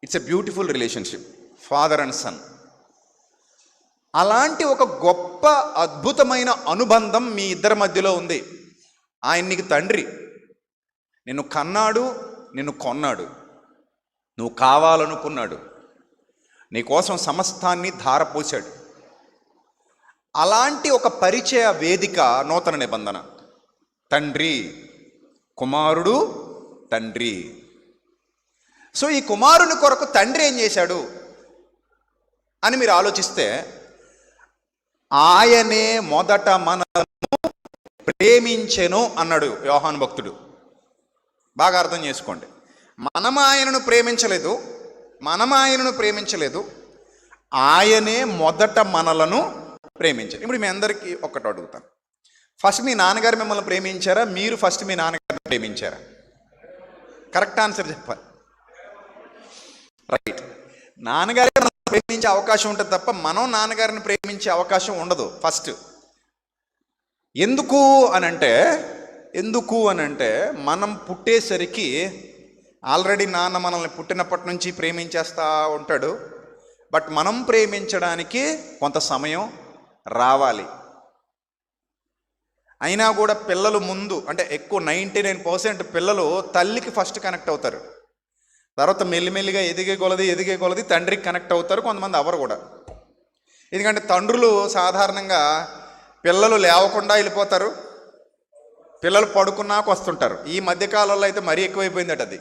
It's a beautiful relationship, father and son. అలాంటి ఒక గొప్ప అద్భుతమైన అనుబంధం మీ ఇద్దరి మధ్యలో ఉంది. ఆయన నీకు తండ్రి, నిన్ను కన్నాడు, నిన్ను కొన్నాడు, నువ్వు కావాలనుకున్నాడు, నీకోసం సమస్తాన్ని ధారపోశాడు. అలాంటి ఒక పరిచయ వేదిక నూతన నిబంధన. తండ్రి, కుమారుడు, తండ్రి. సో ఈ కుమారుని కొరకు తండ్రి ఏం చేశాడు అని మీరు ఆలోచిస్తే, ఆయనే మొదట మనలను ప్రేమించెను అన్నాడు యోహాను భక్తుడు. బాగా అర్థం చేసుకోండి. మనం ఆయనను ప్రేమించలేదు, ఆయనే మొదట మనలను ప్రేమించారు. ఇప్పుడు మీ అందరికీ ఒక్కటి అడుగుతాను, ఫస్ట్ మీ నాన్నగారు మిమ్మల్ని ప్రేమించారా, మీరు ఫస్ట్ మీ నాన్నగారిని ప్రేమించారా? కరెక్ట్ ఆన్సర్ చెప్పాలి. రైట్. నాన్నగారి ప్రేమించే అవకాశం ఉంటుంది తప్ప మనం నాన్నగారిని ప్రేమించే అవకాశం ఉండదు. ఫస్ట్ ఎందుకు అనంటే మనం పుట్టేసరికి ఆల్రెడీ నాన్న మనల్ని పుట్టినప్పటి నుంచి ప్రేమించేస్తూ ఉంటాడు. బట్ మనం ప్రేమించడానికి కొంత సమయం రావాలి. అయినా కూడా పిల్లలు ముందు అంటే ఎక్కువ 99% పిల్లలు తల్లికి ఫస్ట్ కనెక్ట్ అవుతారు. తర్వాత మెల్లిమెల్లిగా ఎదిగే కొలది తండ్రికి కనెక్ట్ అవుతారు. కొంతమంది అవరు కూడా. ఎందుకంటే తండ్రులు సాధారణంగా పిల్లలు లేవకుండా వెళ్ళిపోతారు, పిల్లలు పడుకున్నాక వస్తుంటారు. ఈ మధ్యకాలంలో అయితే మరీ ఎక్కువైపోయిందట అది.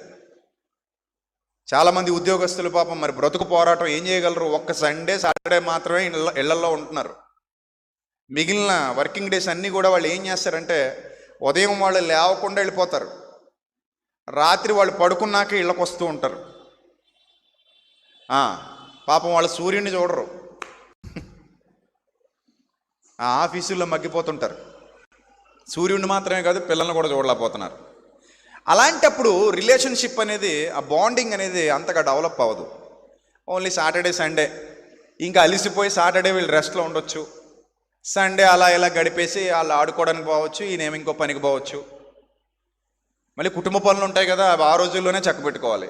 చాలామంది ఉద్యోగస్తులు పాపం మరి బ్రతుకు పోరాటం ఏం చేయగలరు, ఒక్క సండే సాటర్డే మాత్రమే ఇళ్లలో ఉంటున్నారు. మిగిలిన వర్కింగ్ డేస్ అన్నీ కూడా వాళ్ళు ఏం చేస్తారంటే ఉదయం వాళ్ళు లేవకుండా వెళ్ళిపోతారు, రాత్రి వాళ్ళు పడుకున్నాక ఇళ్ళకు వస్తూ ఉంటారు. పాపం వాళ్ళు సూర్యుడిని చూడరు, ఆ ఆఫీసుల్లో మగ్గిపోతుంటారు. సూర్యుడిని మాత్రమే కాదు పిల్లల్ని కూడా చూడలేకపోతున్నారు. అలాంటప్పుడు రిలేషన్షిప్ అనేది, ఆ బాండింగ్ అనేది అంతగా డెవలప్ అవ్వదు. ఓన్లీ సాటర్డే సండే ఇంకా అలిసిపోయి సాటర్డే వీళ్ళు రెస్ట్లో ఉండొచ్చు, సండే అలా ఇలా గడిపేసి వాళ్ళు ఆడుకోవడానికి పోవచ్చు, ఈయనేమి ఇంకో పనికి పోవచ్చు. మళ్ళీ కుటుంబ పనులు ఉంటాయి కదా, అవి ఆ రోజుల్లోనే చక్కబెట్టుకోవాలి.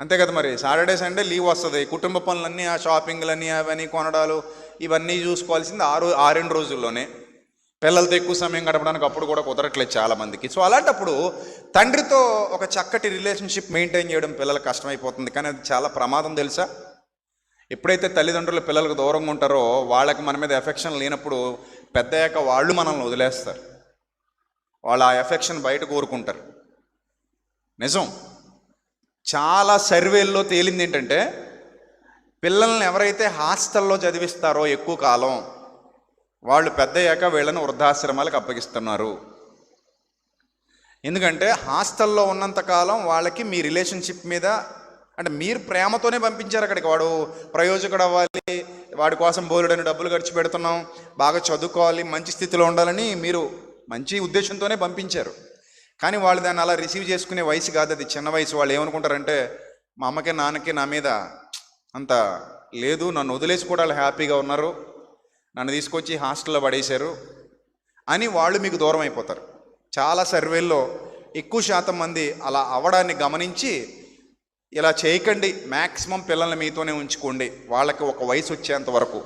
అంతే కదా, మరి సాటర్డే సండే లీవ్ వస్తుంది. కుటుంబ పనులన్నీ, ఆ షాపింగ్లన్నీ అవన్నీ కొనడాలు ఇవన్నీ చూసుకోవాల్సింది ఆ 2 రోజుల్లోనే. పిల్లలతో ఎక్కువ సమయం గడపడానికి అప్పుడు కూడా కుదరట్లేదు చాలామందికి. సో అలాంటప్పుడు తండ్రితో ఒక చక్కటి రిలేషన్షిప్ మెయింటైన్ చేయడం పిల్లలకు కష్టమైపోతుంది. కానీ అది చాలా ప్రమాదం తెలుసా? ఎప్పుడైతే తల్లిదండ్రులు పిల్లలకు దూరంగా ఉంటారో వాళ్ళకి మన మీద ఎఫెక్షన్ లేనప్పుడు పెద్దయ్యాక వాళ్ళు మనల్ని వదిలేస్తారు. వాళ్ళు ఆ ఎఫెక్షన్ బయట కోరుకుంటారు. నిజం. చాలా సర్వేల్లో తేలింది ఏంటంటే, పిల్లల్ని ఎవరైతే హాస్టల్లో చదివిస్తారో ఎక్కువ కాలం, వాళ్ళు పెద్దయ్యాక వీళ్ళని వృద్ధాశ్రమాలకు అప్పగిస్తున్నారు. ఎందుకంటే హాస్టల్లో ఉన్నంతకాలం వాళ్ళకి మీ రిలేషన్షిప్ మీద అంటే మీరు ప్రేమతోనే పంపించారు అక్కడికి. వాడు ప్రయోజకుడు అవ్వాలి, వాడి కోసం బోలెడని డబ్బులు ఖర్చు పెడుతున్నాం, బాగా చదువుకోవాలి, మంచి స్థితిలో ఉండాలని మీరు మంచి ఉద్దేశంతోనే పంపించారు. కానీ వాళ్ళు దాన్ని అలా రిసీవ్ చేసుకునే వయసు కాదు, అది చిన్న వయసు. వాళ్ళు ఏమనుకుంటారంటే, మా అమ్మకి నాన్నకి నా మీద అంత లేదు, నన్ను వదిలేసి కూడా వాళ్ళు హ్యాపీగా ఉన్నారు, నన్ను తీసుకొచ్చి హాస్టల్లో పడేశారు అని వాళ్ళు మీకు దూరం అయిపోతారు. చాలా సర్వేల్లో ఎక్కువ శాతం మంది అలా అవ్వడాన్ని గమనించి, ఇలా చేయకండి, మ్యాక్సిమం పిల్లల్ని మీతోనే ఉంచుకోండి, వాళ్ళకి ఒక వయసు వచ్చేంత వరకు,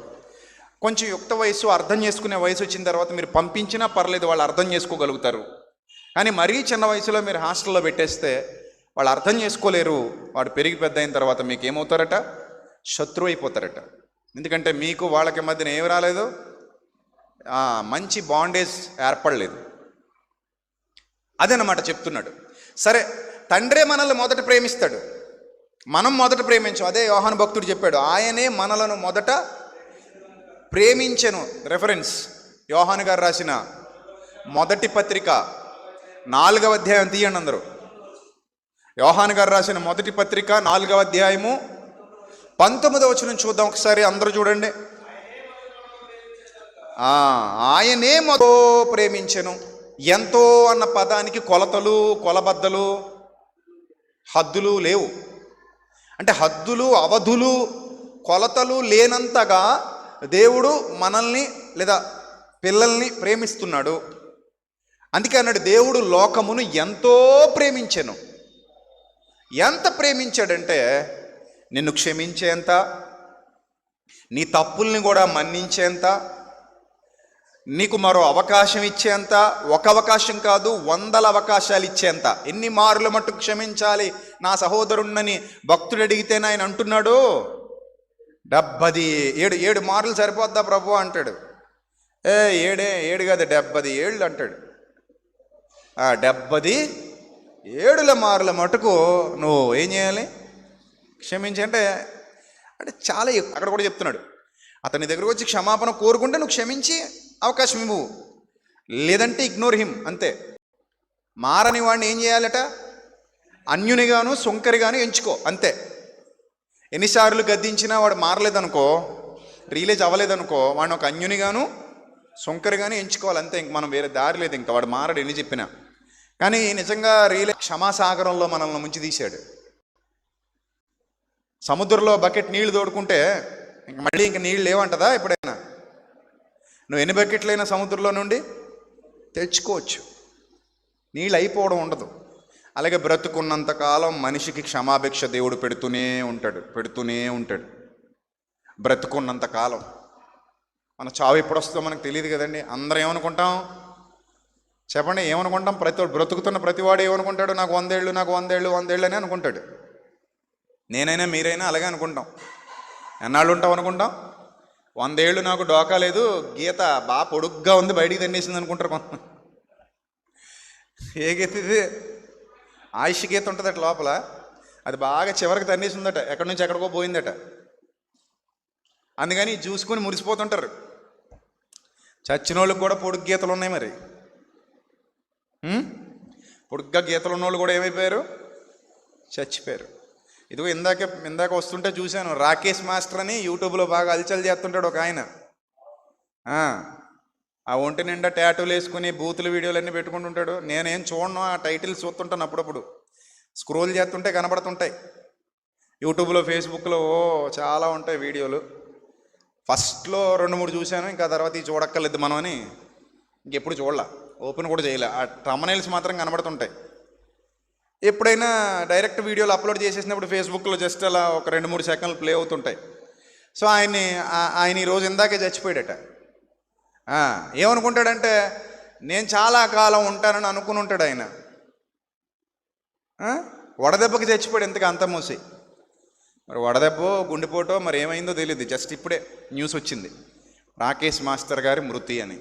కొంచెం యుక్త వయసు, అర్థం చేసుకునే వయసు వచ్చిన తర్వాత మీరు పంపించినా పర్లేదు, వాళ్ళు అర్థం చేసుకోగలుగుతారు. కానీ మరీ చిన్న వయసులో మీరు హాస్టల్లో పెట్టేస్తే వాళ్ళు అర్థం చేసుకోలేరు. వాడు పెరిగి పెద్ద అయిన తర్వాత మీకు ఏమవుతారట? శత్రువు అయిపోతారట. ఎందుకంటే మీకు వాళ్ళకి మధ్యన ఏమి రాలేదు, మంచి బాండేజ్ ఏర్పడలేదు. అదనమాట చెప్తున్నాడు. సరే, తండ్రే మనల్ని మొదట ప్రేమిస్తాడు, మనం మొదట ప్రేమించాం. అదే యోహాను భక్తుడు చెప్పాడు, ఆయనే మనలను మొదట ప్రేమించెను. రెఫరెన్స్ యోహాను గారు రాసిన మొదటి పత్రిక 4వ అధ్యాయం తీయండి అందరూ. యోహాను గారు రాసిన మొదటి పత్రిక 4వ అధ్యాయము 19వ వచనం చూద్దాం ఒకసారి, అందరూ చూడండి. ఆయనే మొదట ప్రేమించెను. ఎంతో అన్న పదానికి కొలతలు, కొలబద్దలు, హద్దులు లేవు. అంటే హద్దులు, అవధులు, కొలతలు లేనంతగా దేవుడు మనల్ని లేదా పిల్లల్ని ప్రేమిస్తున్నాడు. అందుకే అన్నాడు, దేవుడు లోకమును ఎంతో ప్రేమించెను. ఎంత ప్రేమించాడంటే నిన్ను క్షమించేంత, నీ తప్పుల్ని కూడా మన్నించేంత, నీకు మరో అవకాశం ఇచ్చేంత, ఒక అవకాశం కాదు 100 అవకాశాలు ఇచ్చేంత. ఎన్ని మార్లు మట్టుకు క్షమించాలి నా సహోదరుణ్ణని భక్తుడు అడిగితేనే ఆయన అంటున్నాడు 7 మార్లు సరిపోద్దా ప్రభు అంటాడు. ఏడు కాదు 70 ఏళ్ళు అంటాడు. 70 మార్ల మటుకు నువ్వు ఏం చేయాలి? క్షమించి అంటే చాలా అక్కడ కూడా చెప్తున్నాడు, అతని దగ్గరకు వచ్చి క్షమాపణ కోరుకుంటే నువ్వు క్షమించి అవకాశం ఇవ్వు, లేదంటే ఇగ్నోర్ హిమ్, అంతే. మారని వాడిని ఏం చేయాలట? అన్యునిగాను సుంకరిగాను ఎంచుకో, అంతే. ఎన్నిసార్లు గద్దించినా వాడు మారలేదనుకో, రియలైజ్ అవ్వలేదనుకో, వాడిని ఒక అన్యునిగాను సుంకరిగాను ఎంచుకోవాలి, అంతే. ఇంక మనం వేరే దారి లేదు. ఇంకా వాడు మారడు ఎన్ని చెప్పినా. కానీ నిజంగా క్షమాసాగరంలో మనల్ని ముంచి తీశాడు. సముద్రంలో బకెట్ నీళ్లు తోడుకుంటే మళ్ళీ ఇంక నీళ్ళు లేవంటదా ఎప్పుడైనా? నువ్వు ఎన్ని బకెట్లైనా సముద్రంలో నుండి తెచ్చుకోవచ్చు, నీళ్ళు అయిపోవడం ఉండదు. అలాగే బ్రతుకున్నంతకాలం మనిషికి క్షమాభిక్ష దేవుడు పెడుతూనే ఉంటాడు. బ్రతుకున్నంతకాలం. మన చావు ఎప్పుడు వస్తుందో మనకు తెలియదు కదండి. అందరం ఏమనుకుంటాం చెప్పండి? ఏమనుకుంటాం? బ్రతుకుతున్న ప్రతివాడు ఏమనుకుంటాడు? నాకు 100 ఏళ్ళు అని అనుకుంటాడు. నేనైనా మీరైనా అలాగే అనుకుంటాం. ఎన్నాళ్ళు ఉంటాం అనుకుంటాం? 100 ఏళ్ళు నాకు డోకా లేదు, గీత బాగా పొడుగ్గా ఉంది, బయటికి తన్నేసింది అనుకుంటారు కొంత. ఏ గీత ఇది? ఆయుష్ గీత ఉంటుందట లోపల, అది బాగా చివరికి తన్నేసిందట, ఎక్కడి నుంచి ఎక్కడికో పోయిందట. అందుకని చూసుకొని మురిసిపోతుంటారు. చచ్చిన వాళ్ళకి కూడా పొడుగు గీతలు ఉన్నాయి. మరి పొడుగ్గా గీతలు ఉన్నోళ్ళు కూడా ఏమైపోయారు? చచ్చిపోయారు. ఇదిగో ఇందాక వస్తుంటే చూశాను, రాకేష్ మాస్టర్ అని యూట్యూబ్లో బాగా అలచల్ చేస్తుంటాడు ఒక ఆయన. ఆ ఒంటి నిండా ట్యాటూలు వేసుకుని బూతుల వీడియోలన్నీ పెట్టుకుంటుంటాడు. నేనేం చూడను, ఆ టైటిల్స్ చూస్తుంటాను అప్పుడప్పుడు, స్క్రోల్ చేస్తుంటే కనబడుతుంటాయి యూట్యూబ్లో, ఫేస్బుక్లో. చాలా ఉంటాయి వీడియోలు. ఫస్ట్లో 2-3 చూశాను, ఇంకా తర్వాత ఈ చూడక్కర్లేదు మనం అని ఇంకెప్పుడు చూడలా, ఓపెన్ కూడా చేయలే. ఆ thumbnails మాత్రం కనబడుతుంటాయి. ఎప్పుడైనా డైరెక్ట్ వీడియోలు అప్లోడ్ చేసేసినప్పుడు ఫేస్బుక్లో జస్ట్ అలా ఒక 2-3 సెకండ్లు ప్లే అవుతుంటాయి. సో ఆయన ఈరోజు ఇందాకే చచ్చిపోయాడట. ఏమనుకుంటాడంటే నేను చాలా కాలం ఉంటానని అనుకుని ఉంటాడు ఆయన. వడదెబ్బకి చచ్చిపోయాడు, ఎంతగా అంత మూసి. మరి వడదెబ్బో గుండెపోటో మరి ఏమైందో తెలియదు. జస్ట్ ఇప్పుడే న్యూస్ వచ్చింది, రాకేష్ మాస్టర్ గారి మృతి అని.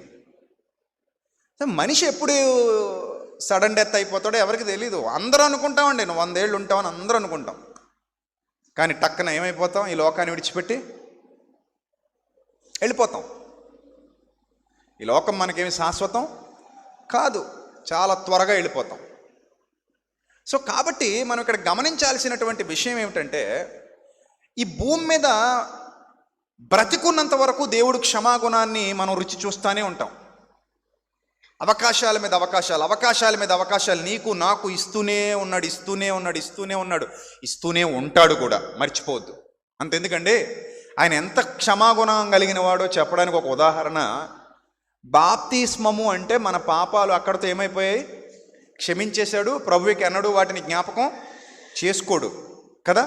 మనిషి ఎప్పుడు సడన్ డెత్ అయిపోతాడో ఎవరికి తెలీదు. అందరూ అనుకుంటామండి నువ్వు 100 ఏళ్ళు ఉంటావని అందరూ అనుకుంటాం. కానీ టక్కన ఏమైపోతాం? ఈ లోకాన్ని విడిచిపెట్టి వెళ్ళిపోతాం. ఈ లోకం మనకేమి శాశ్వతం కాదు, చాలా త్వరగా వెళ్ళిపోతాం. సో కాబట్టి మనం ఇక్కడ గమనించాల్సినటువంటి విషయం ఏమిటంటే, ఈ భూమి మీద బ్రతికున్నంత వరకు దేవుడు మనం రుచి చూస్తూనే ఉంటాం. అవకాశాల మీద అవకాశాలు నీకు నాకు ఇస్తూనే ఉంటాడు కూడా, మర్చిపోవద్దు. అంతెందుకండి, ఆయన ఎంత క్షమాగుణం కలిగిన వాడో చెప్పడానికి ఒక ఉదాహరణ. బాప్తిస్మము అంటే మన పాపాలు అక్కడితో ఏమైపోయాయి? క్షమించేశాడు. ప్రభువుకి అన్నడు వాటిని జ్ఞాపకం చేసుకోడు కదా.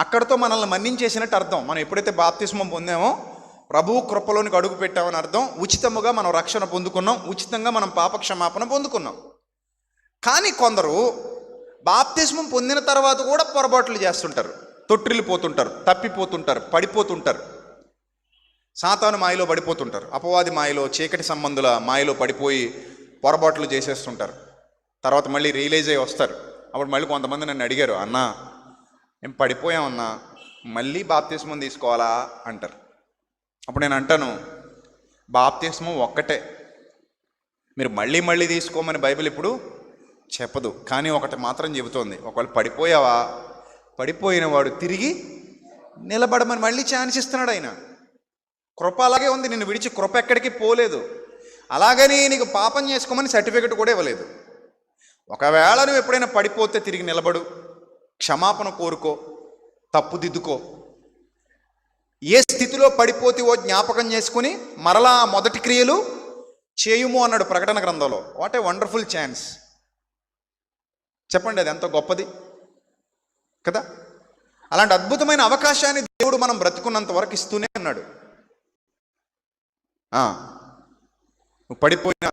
అక్కడితో మనల్ని మన్నించేసినట్టు అర్థం. మనం ఎప్పుడైతే బాప్తిస్మం పొందామో ప్రభువు కృపలోనికి అడుగు పెట్టామని అర్థం. ఉచితముగా మనం రక్షణ పొందుకున్నాం, ఉచితంగా మనం పాపక్షమాపణ పొందుకున్నాం. కానీ కొందరు బాప్తిస్మం పొందిన తర్వాత కూడా పొరపాట్లు చేస్తుంటారు, తొట్టిల్లిపోతుంటారు, తప్పిపోతుంటారు, పడిపోతుంటారు. సాతాను మాయలో పడిపోతుంటారు, అపవాది మాయలో, చీకటి సంబంధుల మాయలో పడిపోయి పొరపాట్లు చేసేస్తుంటారు. తర్వాత మళ్ళీ రియలైజ్ అయ్యి వస్తారు. అప్పుడు మళ్ళీ కొంతమంది నన్ను అడిగారు, అన్నా మేము పడిపోయామన్నా, మళ్ళీ బాప్తిస్మం తీసుకోవాలా అంటారు. అప్పుడు నేను అంటాను, బాప్తిస్మం ఒక్కటే, మీరు మళ్ళీ తీసుకోమని బైబిల్ ఇప్పుడు చెప్పదు. కానీ ఒకటి మాత్రం చెబుతోంది, ఒకవేళ పడిపోయావా, పడిపోయిన వాడు తిరిగి నిలబడమని మళ్ళీ ఛాన్స్ ఇస్తున్నాడు ఆయన. కృప అలాగే ఉంది, నిన్ను విడిచి కృప ఎక్కడికి పోలేదు. అలాగని నీకు పాపం చేసుకోమని సర్టిఫికెట్ కూడా ఇవ్వలేదు. ఒకవేళ నువ్వు ఎప్పుడైనా పడిపోతే తిరిగి నిలబడు, క్షమాపణ కోరుకో, తప్పుదిద్దుకో. ఏ స్థితిలో పడిపోతేవో జ్ఞాపకం చేసుకుని మరలా మొదటి క్రియలు చేయుము అన్నాడు ప్రకటన గ్రంథంలో. వాట్ ఏ వండర్ఫుల్ ఛాన్స్ చెప్పండి, అది ఎంత గొప్పది కదా. అలాంటి అద్భుతమైన అవకాశాన్ని దేవుడు మనం బ్రతుకున్నంత వరకు ఇస్తూనే ఉన్నాడు. నువ్వు పడిపోయినా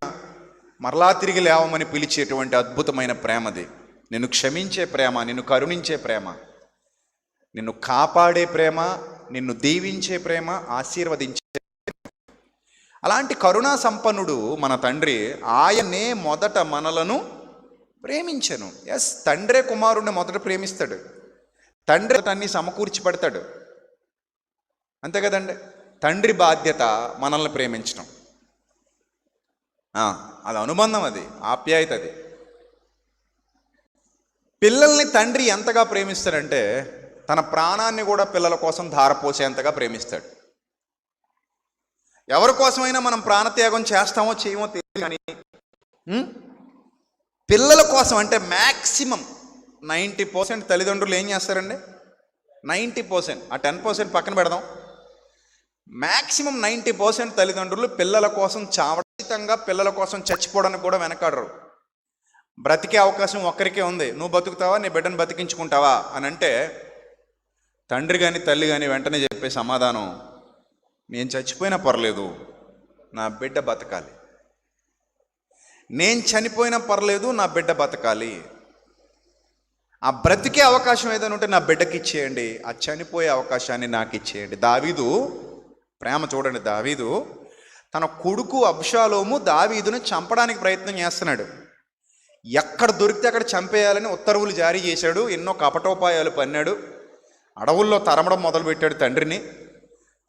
మరలా తిరిగి లేవమని పిలిచేటువంటి అద్భుతమైన ప్రేమది. నిన్ను క్షమించే ప్రేమ, నిన్ను కరుణించే ప్రేమ, నిన్ను కాపాడే ప్రేమ, నిన్ను దీవించే ప్రేమ, ఆశీర్వదించే. అలాంటి కరుణా సంపన్నుడు మన తండ్రి. ఆయనే మొదట మనలను ప్రేమించెను. ఎస్, తండ్రే కుమారుడిని మొదట ప్రేమిస్తాడు. తండ్రి అన్ని సమకూర్చి పెడతాడు, అంతే కదండి. తండ్రి బాధ్యత మనల్ని ప్రేమించడం. అది అనుబంధం, అది ఆప్యాయత. అది పిల్లల్ని తండ్రి ఎంతగా ప్రేమిస్తాడంటే తన ప్రాణాన్ని కూడా పిల్లల కోసం ధారపోసేంతగా ప్రేమిస్తాడు. ఎవరి కోసమైనా మనం ప్రాణత్యాగం చేస్తామో చేయమో తెలియదు, కానీ పిల్లల కోసం అంటే మ్యాక్సిమం 90% తల్లిదండ్రులు ఏం చేస్తారండి? 90%, ఆ 10% పక్కన పెడదాం. మ్యాక్సిమం 90% తల్లిదండ్రులు పిల్లల కోసం చావడితంగా, పిల్లల కోసం చచ్చిపోవడానికి కూడా వెనకాడరు. బ్రతికే అవకాశం ఒక్కరికే ఉంది, నువ్వు బతుకుతావా, నీ బిడ్డను బతికించుకుంటావా అని అంటే తండ్రి కానీ తల్లి కానీ వెంటనే చెప్పే సమాధానం, నేను చచ్చిపోయినా పర్లేదు, నా బిడ్డ బతకాలి. నేను చనిపోయినా పర్లేదు, నా బిడ్డ బతకాలి. ఆ బ్రతికే అవకాశం ఏదైనా ఉంటే నా బిడ్డకి ఇచ్చేయండి, ఆ చనిపోయే అవకాశాన్ని నాకు ఇచ్చేయండి. దావీదు ప్రేమ చూడండి. దావీదు తన కొడుకు అబ్షాలోము దావీదుని చంపడానికి ప్రయత్నం చేస్తున్నాడు. ఎక్కడ దొరికితే అక్కడ చంపేయాలని ఉత్తర్వులు జారీ చేశాడు. ఎన్నో కపటోపాయాలు పన్నాడు. అడవుల్లో తరమడం మొదలుపెట్టాడు తండ్రిని.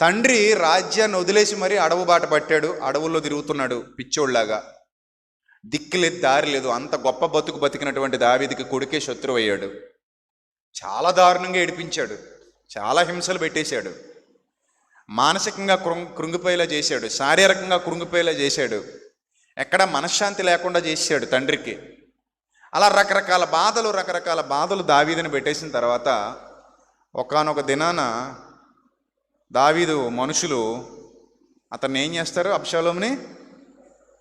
తండ్రి రాజ్యాన్ని వదిలేసి మరీ అడవు బాట పట్టాడు. అడవుల్లో తిరుగుతున్నాడు పిచ్చోళ్లాగా. దిక్కులేదు, దారి లేదు. అంత గొప్ప బతుకు బతికినటువంటి దావీదుకి కొడుకే శత్రువు అయ్యాడు. చాలా దారుణంగా ఏడిపించాడు, చాలా హింసలు పెట్టేశాడు, మానసికంగా కృంగిపోయేలా చేశాడు, శారీరకంగా కృంగిపోయేలా చేశాడు, ఎక్కడ మనశ్శాంతి లేకుండా చేశాడు తండ్రికి. అలా రకరకాల బాధలు దావీదుని పెట్టేసిన తర్వాత ఒకానొక దినాన దావీదు మనుషులు అతన్ని ఏం చేస్తారు? అబ్షాలోముని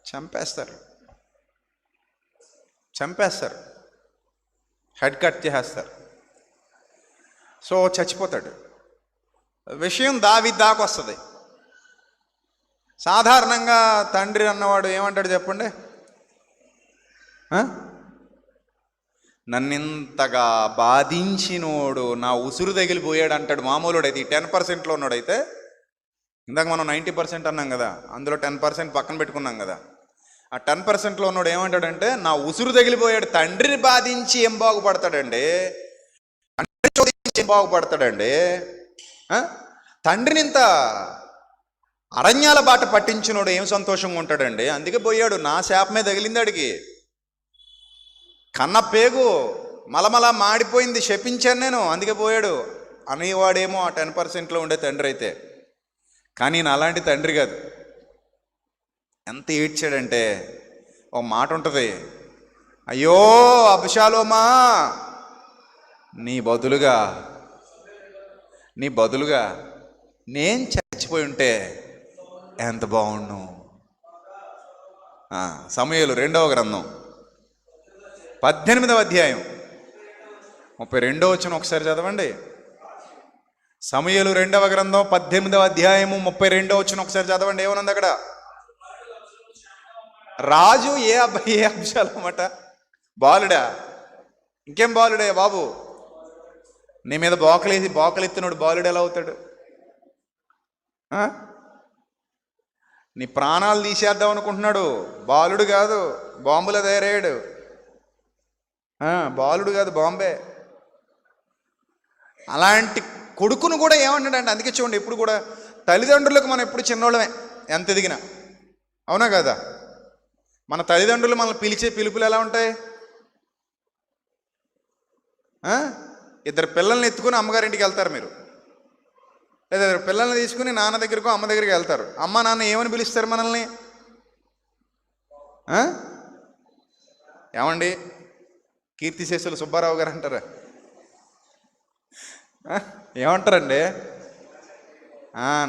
చంపేస్తారు. హెడ్ కట్ చేసేస్తారు. సో చచ్చిపోతాడు. విషయం దావీదు దాకా వస్తుంది. సాధారణంగా తండ్రి అన్నవాడు ఏమంటాడు చెప్పండి? నన్నింతగా బాధించినోడు నా ఉసురు తగిలిపోయాడు అంటాడు మామూలుడైతే. ఈ 10%లో ఉన్నాడైతే, ఇందాక మనం 90% అన్నాం కదా, అందులో 10% పక్కన పెట్టుకున్నాం కదా. ఆ 10%లో ఉన్నాడు ఏమంటాడంటే, నా ఉసురు తగిలిపోయాడు. తండ్రిని బాధించి ఏం బాగుపడతాడండి? ఏం బాగుపడతాడండి? తండ్రిని ఇంత అరణ్యాల బాట పట్టించినోడు ఏం సంతోషంగా ఉంటాడండి? అందుకే పోయాడు. నా శాపమే తగిలింది అడిగి. కన్న పేగు మలమల మాడిపోయింది, శపించాను నేను, అందుకే పోయాడు అనేవాడేమో ఆ 10%లో ఉండే తండ్రి అయితే. కానీ నా అలాంటి తండ్రి కాదు. ఎంత ఏడ్చాడంటే, ఒక మాట ఉంటుంది, అయ్యో అబ్షాలోమా, నీ బదులుగా నేను చచ్చిపోయి ఉంటే ఎంత బాగుండు. సమూయేలు 2వ గ్రంథం 18వ అధ్యాయం 32వ వచనం ఒకసారి చదవండి. సమూయేలు 2వ గ్రంథం 18వ అధ్యాయము 32వ వచనం ఒకసారి చదవండి. ఏమనుంది అక్కడ? రాజు ఏ అబ్షాలోమట? బాలుడా? ఇంకేం బాలుడే బాబు? నీ మీద బోకలెత్తినోడు బాలుడు ఎలా అవుతాడు? నీ ప్రాణాలు తీసేద్దాం అనుకుంటున్నాడు. బాలుడు కాదు, బాంబులో తయారయ్యాడు. బాలుడు కాదు, బాంబే. అలాంటి కొడుకును కూడా ఏమంటాడంటే, అందుకే చూడండి, ఎప్పుడు కూడా తల్లిదండ్రులకు మనం ఎప్పుడు చిన్నోళ్ళమే ఎంత ఎదిగినా, అవునా కదా? మన తల్లిదండ్రులు మనల్ని పిలిచే పిలుపులు ఎలా ఉంటాయి? ఇద్దరు పిల్లల్ని ఎత్తుకుని అమ్మగారింటికి వెళ్తారు మీరు, లేదా ఇద్దరు పిల్లల్ని తీసుకుని నాన్న దగ్గరకు అమ్మ దగ్గరికి వెళ్తారు. అమ్మ నాన్న ఏమని పిలుస్తారు మనల్ని? ఏమండి కీర్తిశేషులు సుబ్బారావు గారు అంటారా? ఏమంటారండి?